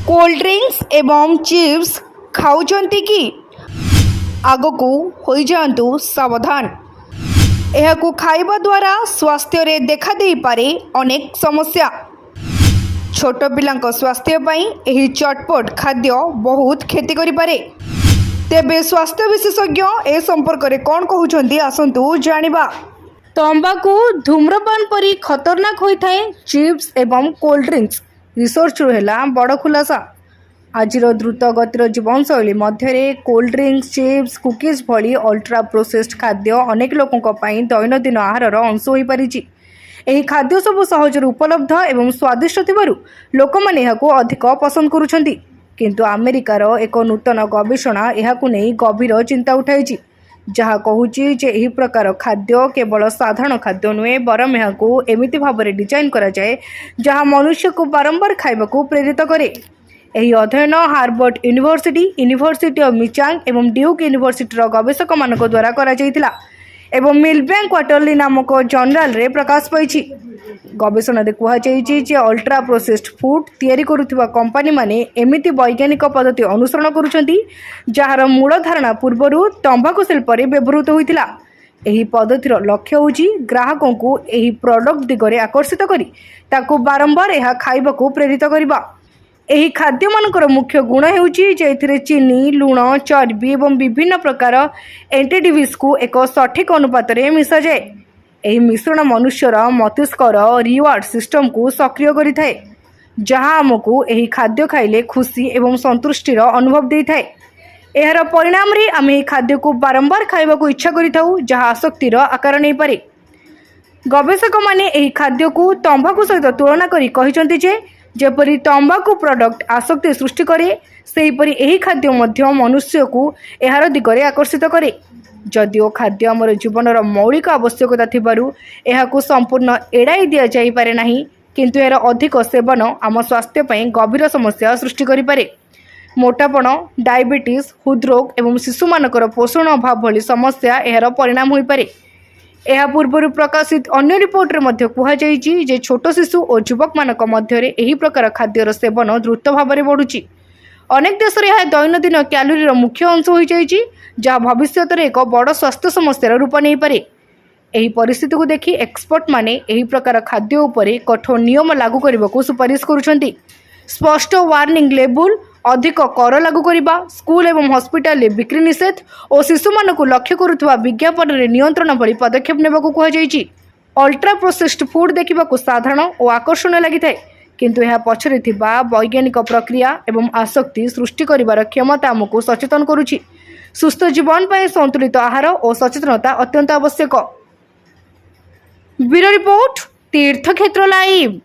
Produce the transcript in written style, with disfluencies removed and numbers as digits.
Cold drinks एवं chips खाऊचंती कि आगकू होई जांतु सावधान। एहाकू खाइबा द्वारा स्वास्थ्य रे देखा देई पारे अनेक समस्या। छोट पिलांक स्वास्थ्य पई एही चटपट खाद्य बहुत क्षति करि पारे। तेबे स्वास्थ्य विशेषज्ञ ए संपर्क रे कोन कहउचंती आसंतु जानिबा। तंबाकू धूम्रपान परी खतरनाक होइथाय चिप्स एवं कोल्ड ड्रिंक्स रिसर्च हेला बड़ खुलासा। आजिर द्रुत गतिर जीवनशैली मध्य कोल्ड ड्रिंक्स चिप्स कुकीज भली अल्ट्रा प्रोसेस्ड खाद्य अनेक लोकों पई दैनंदिन आहार अंश हो पारिछि। एही खाद्य सब सहजरे उपलब्ध एवं स्वादिष्ट थिबारु लोकमाने एहाकू अधिक पसंद करुछंती। किंतु अमेरिकार एक नूतन गवेषणा एहाकू नै गभीर चिंता उठाइछि, जहाँ कहूची जे एही प्रकार खाद्य केवल साधारण खाद्य नुहे बरम एहाकू एमिति भाबरे डिजाइन करा जाए जहाँ मनुष्य को बारंबार खाइबाकू प्रेरित करे। एही अध्ययन हार्वर्ड यूनिवर्सिटी ऑफ मिचांग एवं ड्यूक यूनिवर्सिटीर गवेषक मानक द्वारा करा जायतिला एवं मिलबैंक क्वार्टरली नामक जर्नाल रे प्रकाश पाइछि। गवेषणा रे कुहा जायछि जे अल्ट्रा प्रोसेस्ड फूड तयारी करुथिबा कंपनी माने एमिति वैज्ञानिक पद्धति अनुसरण करुछंती जहार मूल धारणा पूर्वरु तंबाकू शिल्प रे व्यवहृत होइतिला। एही पद्धतिर लक्ष्य होछि ग्राहकों को एही प्रोडक्ट दिगरे आकर्षित करी ताकू बारंबार एहा खाइबाकू प्रेरित करिबा। एही खाद्य मानकर मुख्य गुण हेउछि जे एथिरे चीनी लुण चर्बी एवं विभिन्न प्रकार एंटीडीवीज को एक सठिक अनुपात रे मिसा जाए। एही मिश्रण मनुष्यर मस्तिष्कर रिवार्ड सिस्टम को सक्रिय करिथाय, जहाँ आमको एही खाद्य खाइले खुशी एवं संतुष्टिर अनुभव देइथाय। एहार परिणाम रे आमे एही खाद्य को बारंबार खाइबाकू इच्छा करिथाउ, जहाँ आसक्तिर आकार नै पारे। गवेषक माने एही खाद्य को तंबाकू सहित तुलना करी कहिसंती जे जेपरी तंबाकू प्रोडक्ट आसक्ति सृष्टि करे सेहीपरी एही खाद्य मध्य मनुष्य को एहार दिगरे आकर्षित करे। जदिओ खाद्य आमर जीवनर मौलिक आवश्यकता थिबारु एहाकू संपूर्ण एड़ाई दिया जाई पारे नाही, किंतु एहार अधिक सेवन आम स्वास्थ्य पई गंभीर समस्या सृष्टि करि पारे। मोटापण डायबिटीज हृदरोग एवं शिशुमानकर पोषण अभाव भली समस्या एहार परिणाम होई पारे। यह पूर्व प्रकाशित अन्य रिपोर्ट रे मध्य कुहा जायछि जे छोट शिशु और युवक मानक मध्य रे एही प्रकार खाद्यर सेवन द्रुत भाव में बढ़ुछि। अनेक देश रे यह दैनंदिन क्यालोरीर मुख्य अंश हो जायछि, जहाँ भविष्य में एक बड़ स्वास्थ्य समस्या रूप नहीं पारे। एही परिस्थिति को देखि एक्सपर्ट माने एही प्रकार खाद्य उपरे कठोर नियम लागू करने को सुपारिश करुछंती। स्पष्ट वार्निंग लेबुल, अधिक कर लागू करने, स्कूल एवं हॉस्पिटल बिक्री निषेध और शिशु मान को लक्ष्य करुवा विज्ञापन रे नियंत्रण भली पदक्षेप नेबा को कहा जायछि। अल्ट्रा प्रोसेस्ड फूड देखा साधारण और आकर्षण लगी थाए, किंतु यह पछरे थिबा वैज्ञानिक प्रक्रिया एवं आसक्ति सृष्टि करिवार क्षमता आमको सचेतन करुछि। सुस्थ जीवन पई संतुलित आहार और सचेतनता अत्यंत आवश्यक। ब्यूरो रिपोर्ट, तीर्थक्षेत्र लाइव।